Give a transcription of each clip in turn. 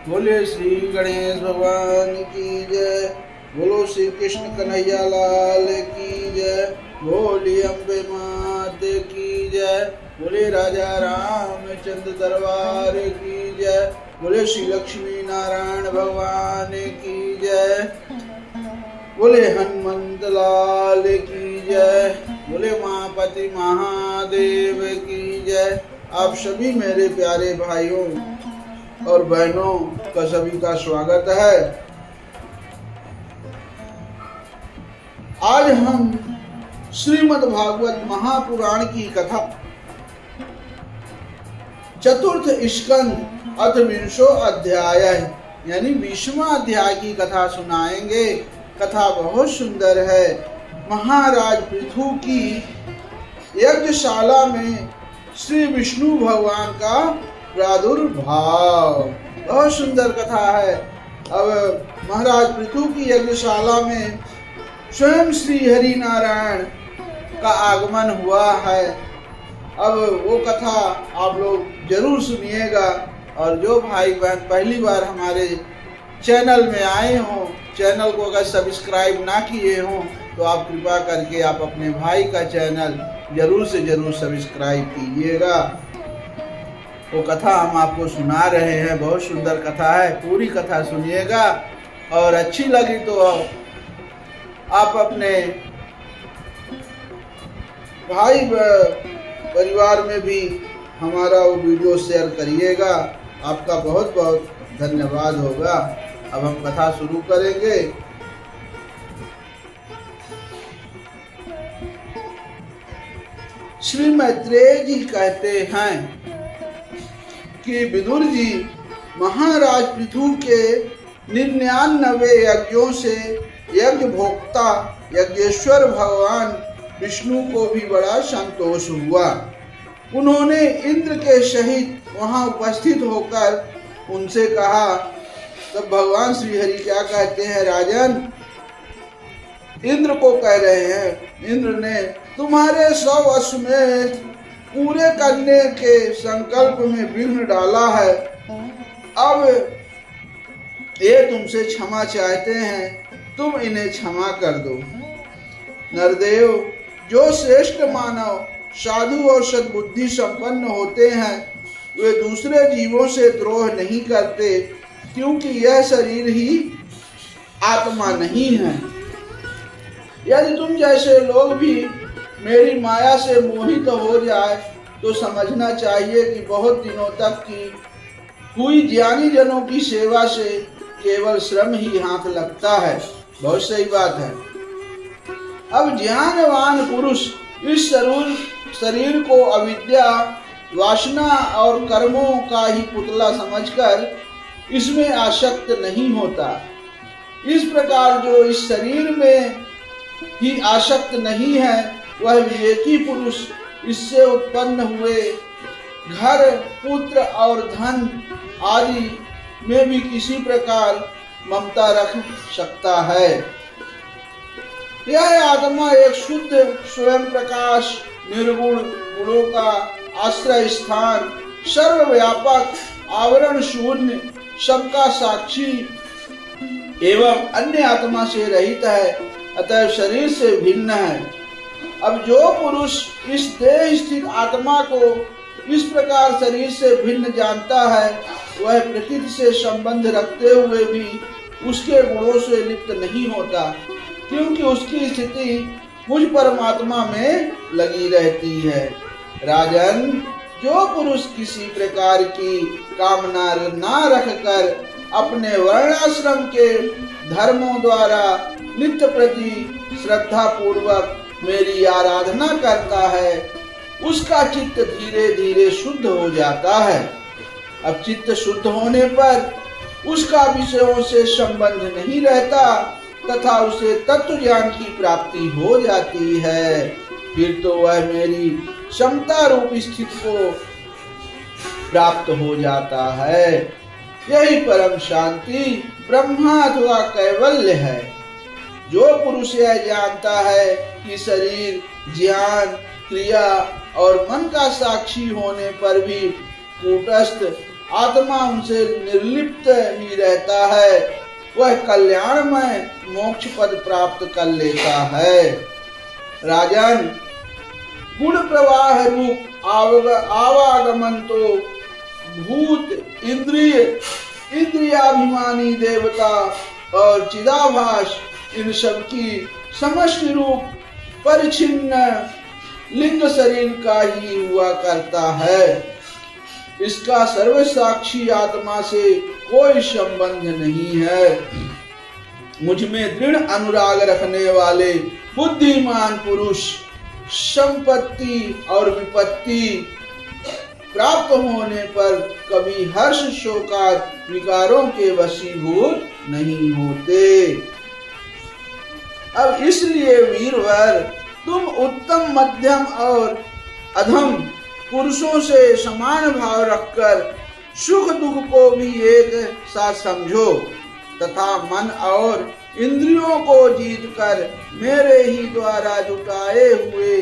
बोले श्री गणेश भगवान की जय। बोलो श्री कृष्ण कन्हैया लाल की जय। बोली अम्बे मात की जय। बोले राजा रामचंद्र दरबार की जय। बोले श्री लक्ष्मी नारायण भगवान की जय। बोले हनुमंत लाल की जय। बोले महापति महादेव की जय। आप सभी मेरे प्यारे भाइयों और बहनों का सभी का स्वागत है। आज हम श्रीमद् भागवत महापुराण की कथा चतुर्थ स्कंद अथ विंशो अध्याय यानी 20वां अध्याय की कथा सुनाएंगे। कथा बहुत सुंदर है। महाराज पृथु की यज्ञशाला में श्री विष्णु भगवान का प्रादुर्भाव, बहुत सुंदर कथा है। अब महाराज पृथु की यज्ञशाला में स्वयं श्री हरि नारायण का आगमन हुआ है। अब वो कथा आप लोग जरूर सुनिएगा। और जो भाई बहन पहली बार हमारे चैनल में आए हों, चैनल को अगर सब्सक्राइब ना किए हों तो आप कृपा करके आप अपने भाई का चैनल जरूर से जरूर सब्सक्राइब कीजिएगा। वो कथा हम आपको सुना रहे हैं, बहुत सुंदर कथा है। पूरी कथा सुनिएगा और अच्छी लगी तो आप अपने भाई परिवार में भी हमारा वो वीडियो शेयर करिएगा। आपका बहुत बहुत धन्यवाद होगा। अब हम कथा शुरू करेंगे। श्री मैत्रेय जी कहते हैं कि विदुर जी महाराज पृथु के 99 यज्ञों से यज्ञ भोक्ता यज्ञेश्वर भगवान विष्णु को भी बड़ा संतोष हुआ। उन्होंने इंद्र के सहित वहां उपस्थित होकर उनसे कहा। तब भगवान श्री हरि क्या कहते हैं? राजन, इंद्र को कह रहे हैं। इंद्र ने तुम्हारे 100 अश्वमेध पूरे करने के संकल्प में विघ्न डाला है। अब ये तुमसे क्षमा चाहते हैं, तुम इन्हें क्षमा कर दो। नरदेव, जो श्रेष्ठ मानव साधु और सद्बुद्धि संपन्न होते हैं वे दूसरे जीवों से द्रोह नहीं करते, क्योंकि यह शरीर ही आत्मा नहीं है। यदि तुम जैसे लोग भी मेरी माया से मोहित हो जाए तो समझना चाहिए कि बहुत दिनों तक की हुई ज्ञानी जनों की सेवा से केवल श्रम ही हाथ लगता है। बहुत सही बात है। अब ज्ञानवान पुरुष इस शरीर को अविद्या, वासना और कर्मों का ही पुतला समझकर इसमें आसक्त नहीं होता। इस प्रकार जो इस शरीर में ही आसक्त नहीं है वह विवेकी पुरुष इससे उत्पन्न हुए घर, पुत्र और धन आदि में भी किसी प्रकार ममता रख सकता है। यह आत्मा एक शुद्ध स्वयं प्रकाश, निर्गुण, गुणों का आश्रय स्थान, सर्वव्यापक, आवरण शून्य, सबका साक्षी एवं अन्य आत्मा से रहित है, अतः शरीर से भिन्न है। अब जो पुरुष इस देह स्थित आत्मा को इस प्रकार शरीर से भिन्न जानता है वह प्रकृति से संबंध रखते हुए भी उसके गुणों से लिप्त नहीं होता, क्योंकि उसकी स्थिति मुझ परमात्मा में लगी रहती है। राजन, जो पुरुष किसी प्रकार की कामना ना रखकर अपने वर्णाश्रम के धर्मों द्वारा नित्य प्रति श्रद्धा पूर्वक मेरी आराधना करता है उसका चित्त धीरे धीरे शुद्ध हो जाता है। अब चित्त शुद्ध होने पर उसका विषयों से संबंध नहीं रहता तथा उसे तत्व ज्ञान की प्राप्ति हो जाती है। फिर तो वह मेरी समता रूप स्थिति को प्राप्त हो जाता है। यही परम शांति ब्रह्मा अथवा कैवल्य है। जो पुरुष यह जानता है कि शरीर, ज्ञान, क्रिया और मन का साक्षी होने पर भी कूटस्थ आत्मा उनसे निर्लिप्त ही रहता है, वह कल्याणमय मोक्ष पद प्राप्त कर लेता है। राजन, गुण प्रवाह रूप आवागमन तो भूत, इंद्रिय, इंद्रियाभिमानी देवता और चिदाभास, इन सब की समष्टि रूप परिच्छिन्न लिंग शरीर का ही हुआ करता है। इसका सर्वसाक्षी आत्मा से कोई संबंध नहीं है। मुझ में दृढ़ अनुराग रखने वाले बुद्धिमान पुरुष संपत्ति और विपत्ति प्राप्त होने पर कभी हर्ष शोकाद विकारों के वशीभूत नहीं होते। अब इसलिए वीरवर, तुम उत्तम, मध्यम और अधम पुरुषों से समान भाव रखकर सुख दुख को भी एक साथ समझो तथा मन और इंद्रियों को जीतकर मेरे ही द्वारा जुटाए हुए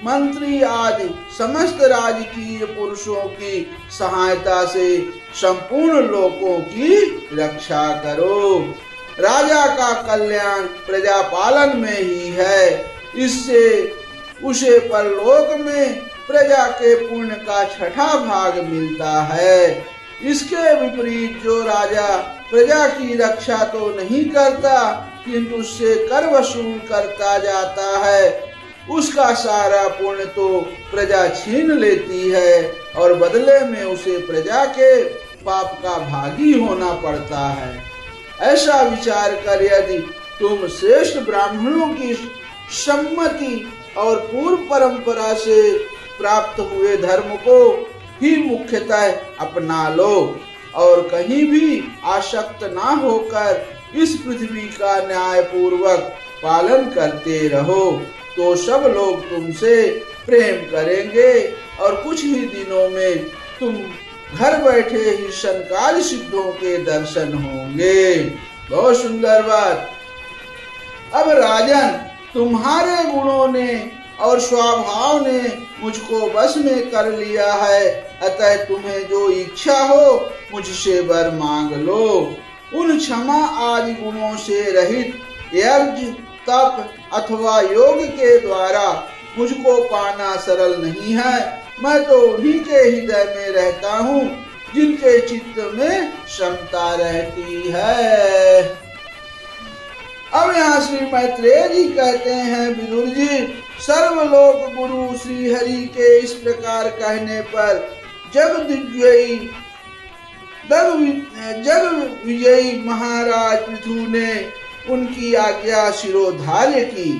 मंत्री आदि समस्त राजकीय पुरुषों की सहायता से संपूर्ण लोकों की रक्षा करो। राजा का कल्याण प्रजा पालन में ही है, इससे उसे परलोक में प्रजा के पुण्य का छठा भाग मिलता है। इसके विपरीत जो राजा प्रजा की रक्षा तो नहीं करता किंतु उससे कर वसूल करता जाता है, उसका सारा पुण्य तो प्रजा छीन लेती है और बदले में उसे प्रजा के पाप का भागी होना पड़ता है। ऐसा विचार कर यदि तुम श्रेष्ठ ब्राह्मणों की सम्मति और पूर्व परंपरा से प्राप्त हुए धर्म को ही मुख्यतः अपना लो और कहीं भी आसक्त ना होकर इस पृथ्वी का न्याय पूर्वक पालन करते रहो, तो सब लोग तुमसे प्रेम करेंगे और कुछ ही दिनों में तुम घर बैठे ही संकाल सिद्धों के दर्शन होंगे। बहुत सुंदर बात। अब राजन, तुम्हारे गुणों ने और स्वभाव ने मुझको बस में कर लिया है, अतः तुम्हें जो इच्छा हो मुझसे वर मांग लो। उन क्षमा आदि गुणों से रहित यज्ञ, तप अथवा योग के द्वारा मुझको पाना सरल नहीं है। मैं तो उन्हीं के हृदय में रहता हूँ जिनके चित्त में क्षमता रहती है। अब यहाँ श्री मैत्रेय जी कहते हैं, विदुर जी, सर्वलोक गुरु श्री हरि के इस प्रकार कहने पर जग विजयी महाराज पृथु ने उनकी आज्ञा शिरोधार्य की।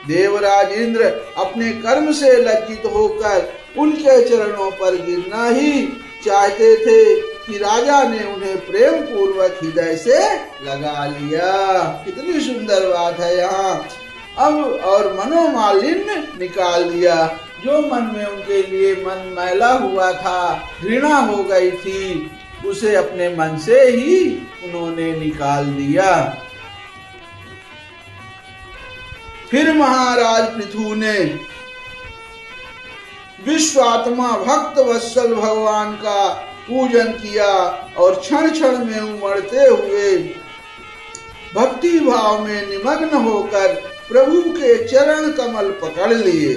देवराज इंद्र अपने कर्म से लज्जित होकर उनके चरणों पर गिरना ही चाहते थे कि राजा ने उन्हें प्रेम पूर्वक हृदय से लगा लिया। कितनी सुंदर बात है यहाँ। अब और मनोमालिन्य निकाल दिया, जो मन में उनके लिए मन मैला हुआ था, घृणा हो गई थी, उसे अपने मन से ही उन्होंने निकाल दिया। फिर महाराज पृथु ने विश्वात्मा भक्त वत्सल भगवान का पूजन किया और क्षण क्षण में उमड़ते हुए भक्ति भाव में निमग्न होकर प्रभु के चरण कमल पकड़ लिए।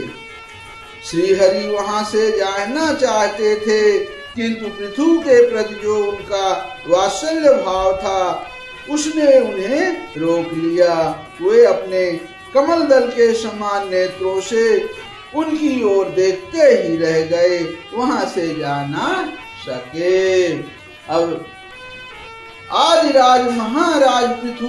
श्री हरि वहां से जाना चाहते थे, किंतु पृथु के प्रति जो उनका वात्सल्य भाव था उसने उन्हें रोक लिया। वे अपने कमल दल के समान नेत्रों से उनकी ओर देखते ही रह गए, वहां से जाना सके। अब आदिराज महाराज पृथु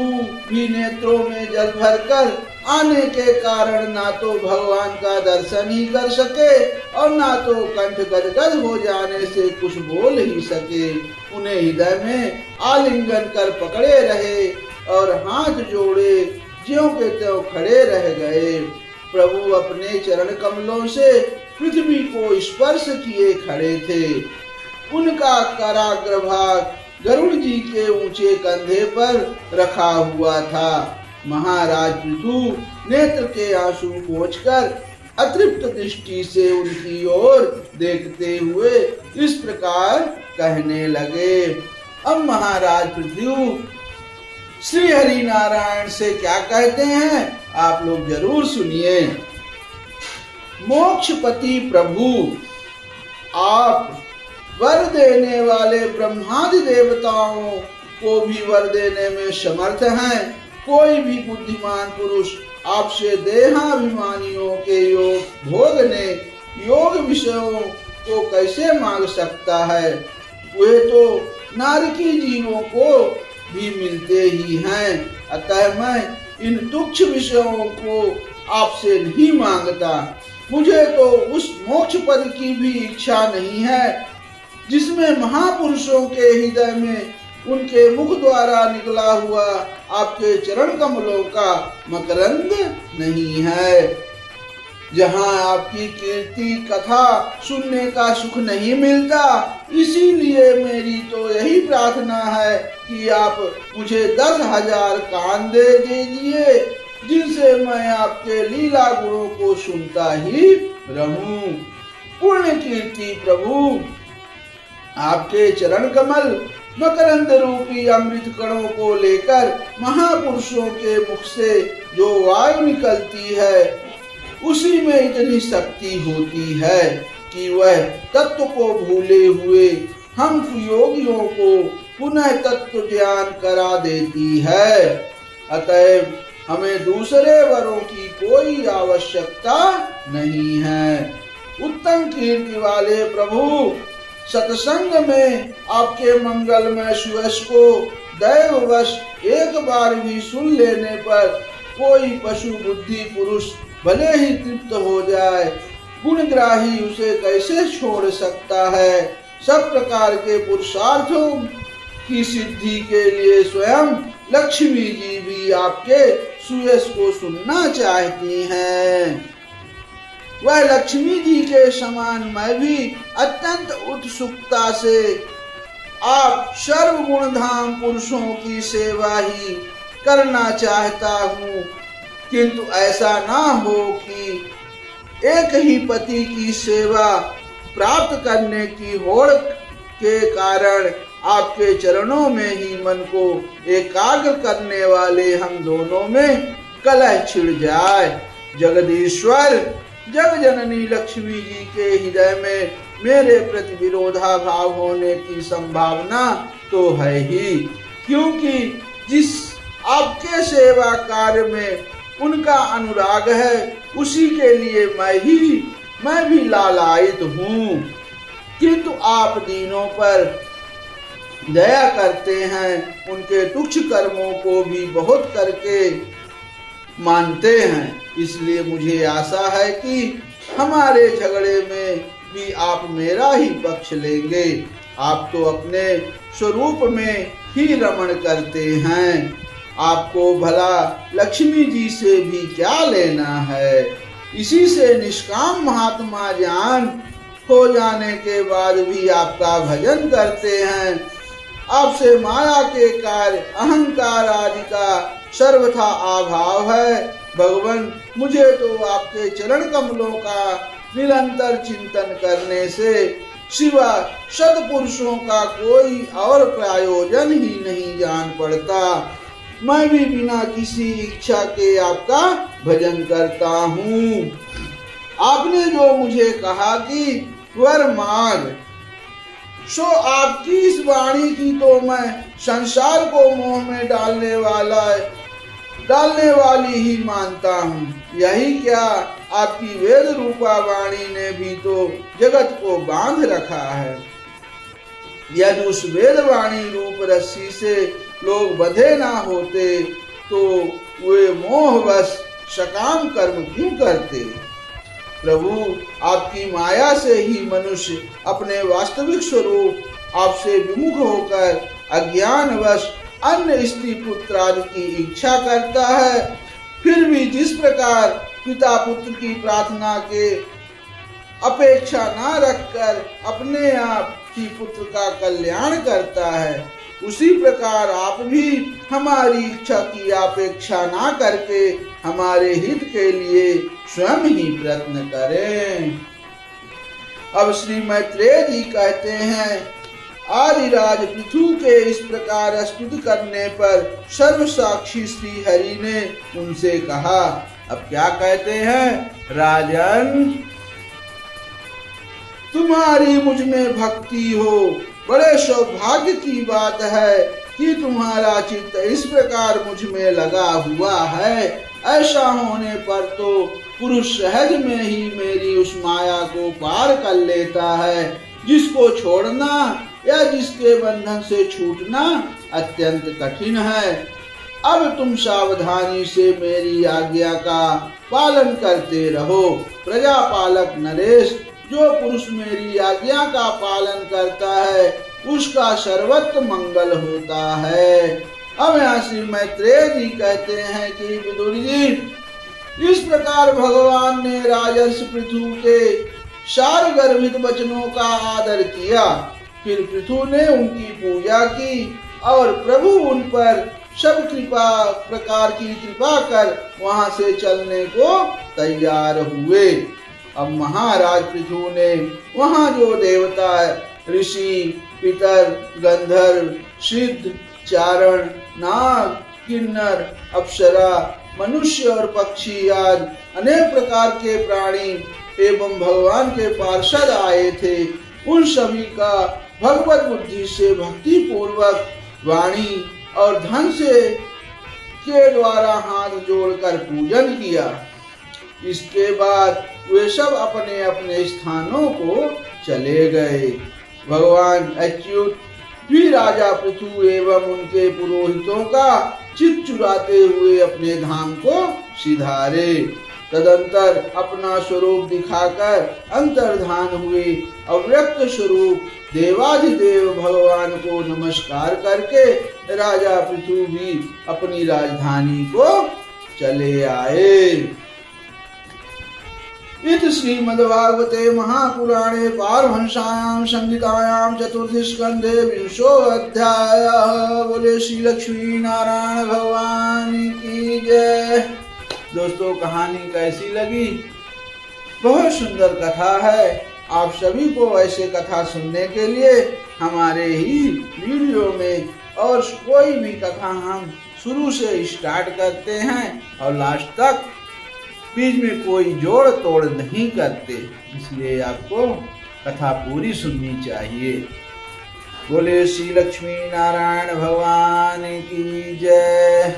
भी नेत्रों में जल भरकर आने के कारण ना तो भगवान का दर्शन ही कर सके और ना तो कंठ गदगद हो जाने से कुछ बोल ही सके। उन्हें हृदय में आलिंगन कर पकड़े रहे और हाथ जोड़े ज्यों के त्यों खड़े रह गए। प्रभु अपने चरण कमलों से पृथ्वी को स्पर्श किए खड़े थे। उनका कराग्र भाग गरुड़ जी के ऊंचे कंधे पर रखा हुआ था। महाराज पृथु नेत्र के आंसू पोंछकर अतृप्त दृष्टि से उनकी ओर देखते हुए इस प्रकार कहने लगे। अब महाराज पृथ्वी श्री हरि नारायण से क्या कहते हैं आप लोग जरूर सुनिए। मोक्षपति प्रभु, आप वर देने वाले ब्रह्मादि देवताओं को भी वर देने में समर्थ हैं। कोई भी बुद्धिमान पुरुष आपसे देहाभिमानियों के योग भोगने योग विषयों को कैसे मांग सकता है। वे तो नारकी जीवों को भी मिलते ही हैं। अतः मैं इन तुच्छ विषयों को आपसे नहीं मांगता। मुझे तो उस मोक्ष पद की भी इच्छा नहीं है जिसमें महापुरुषों के हृदय में उनके मुख द्वारा निकला हुआ आपके चरण कमलों का मकरंद नहीं है। जहाँ आपकी कीर्ति कथा सुनने का सुख नहीं मिलता, इसीलिए मेरी तो यही प्रार्थना है कि आप मुझे 10,000 कान दे दीजिए जिनसे मैं आपके लीला गुणों को सुनता ही रहूं। पुण्य कीर्ति प्रभु, आपके चरण कमल मकरंद रूपी अमृत कणों को लेकर महापुरुषों के मुख से जो वायु निकलती है उसी में इतनी शक्ति होती है कि वह तत्व को भूले हुए हम योगियों को पुनः तत्व ज्ञान करा देती है। अतएव हमें दूसरे वरों की कोई आवश्यकता नहीं है। उत्तम कीर्ति वाले प्रभु, सत्संग में आपके मंगलमय सुयश को दैववश एक बार भी सुन लेने पर कोई पशु बुद्धि पुरुष भले ही तृप्त हो जाए, गुणग्राही उसे कैसे छोड़ सकता है। सब प्रकार के पुरुषार्थों की सिद्धि के लिए स्वयं लक्ष्मी जी भी आपके सुयश को सुनना चाहती हैं। वह लक्ष्मी जी के समान मैं भी अत्यंत उत्सुकता से आप सर्वगुण धाम पुरुषों की सेवा ही करना चाहता हूँ, किंतु ऐसा ना हो कि एक ही पति की सेवा प्राप्त करने की होड़ के कारण आपके चरणों में ही मन को एकाग्र करने वाले हम दोनों में कलह छिड़ जाए। जगदीश्वर, जग जननी लक्ष्मी जी के हृदय में मेरे प्रति विरोधाभाव होने की संभावना तो है ही, क्योंकि जिस आपके सेवा कार्य में उनका अनुराग है उसी के लिए मैं भी लालायित हूँ। किंतु आप दीनों पर दया करते हैं, उनके तुच्छ कर्मों को भी बहुत करके मानते हैं। इसलिए मुझे आशा है कि हमारे झगड़े में भी आप मेरा ही पक्ष लेंगे। आप तो अपने स्वरूप में ही रमण करते हैं, आपको भला लक्ष्मी जी से भी क्या लेना है। इसी से निष्काम महात्मा जान हो जाने के बाद भी आपका भजन करते हैं। आपसे माया के कार्य अहंकार आदि का सर्वथा अभाव है। भगवान, मुझे तो आपके चरण कमलों का निरंतर चिंतन करने से सिवा सत्पुरुषों का कोई और प्रयोजन ही नहीं जान पड़ता। मैं भी बिना किसी इच्छा के आपका भजन करता हूँ। आपने जो मुझे कहा कि वर मांग, सो आपकी इस वाणी की तो मैं संसार को मोह में डालने वाली ही मानता हूँ। यही क्या, आपकी वेद रूपा वाणी ने भी तो जगत को बांध रखा है। यदि उस वेद वाणी रूप रस्सी से लोग बंधे ना होते तो वे मोहवश सकाम कर्म क्यों करते। प्रभु, आपकी माया से ही मनुष्य अपने वास्तविक स्वरूप आपसे विमुख होकर अज्ञानवश अन्य स्त्री पुत्र आदि की इच्छा करता है। फिर भी जिस प्रकार पिता पुत्र की प्रार्थना के अपेक्षा न रखकर अपने आप ही पुत्र का कल्याण करता है, उसी प्रकार आप भी हमारी इच्छा की अपेक्षा ना करके हमारे हित के लिए स्वयं ही प्रयत्न करें। अब श्री मैत्रेय जी कहते हैं, आदिराज पृथु के इस प्रकार स्तुति करने पर सर्वसाक्षी श्री हरि ने उनसे कहा। अब क्या कहते हैं, राजन तुम्हारी मुझ में भक्ति हो, बड़े सौभाग्य की बात है कि तुम्हारा चित्त इस प्रकार मुझ में लगा हुआ है। ऐसा होने पर तो पुरुष सहज में ही मेरी उस माया को पार कर लेता है, जिसको छोड़ना या जिसके बंधन से छूटना अत्यंत कठिन है। अब तुम सावधानी से मेरी आज्ञा का पालन करते रहो। प्रजापालक नरेश, जो पुरुष मेरी आज्ञा का पालन करता है उसका सर्वत्र मंगल होता है। अब यहाँ श्री मैत्रेय जी कहते हैं कि विदुर जी, इस प्रकार भगवान ने राजर्षि पृथु के सार गर्भित वचनों का आदर किया। फिर पृथु ने उनकी पूजा की और प्रभु उन पर सब प्रकार की कृपा कर वहां से चलने को तैयार हुए। अब महाराज पृथु ने वहां जो देवता, ऋषि, पितर, गंधर्व, सिद्ध, चारण, नाग, किन्नर, अप्सरा, मनुष्य और पक्षी आदि अनेक प्रकार के प्राणी एवं भगवान के पार्षद आए थे, उन सभी का भगवत बुद्धि से भक्ति पूर्वक वाणी और धन से के द्वारा हाथ जोड़कर पूजन किया। इसके बाद वे सब अपने अपने स्थानों को चले गए। भगवान अच्युत भी राजा पृथु एवं उनके पुरोहितों का चित्त चुराते हुए अपने धाम को सिधारे। तदंतर अपना स्वरूप दिखाकर अंतर्धान हुए। अव्यक्त स्वरूप देवाधिदेव भगवान को नमस्कार करके राजा पृथु भी अपनी राजधानी को चले आए। इति श्रीमद्भागवते महापुराणे पारमहंस्यां संहितायां चतुर्थ स्कंधे विंशो अध्याय। बोले श्री लक्ष्मी नारायण भगवान की जय। दोस्तों, कहानी कैसी लगी? बहुत सुंदर कथा है। आप सभी को ऐसे कथा सुनने के लिए हमारे ही वीडियो में और कोई भी कथा हम शुरू से स्टार्ट करते हैं और लास्ट तक बीच में कोई जोड़ तोड़ नहीं करते, इसलिए आपको कथा पूरी सुननी चाहिए। बोले श्री लक्ष्मी नारायण भगवान की जय।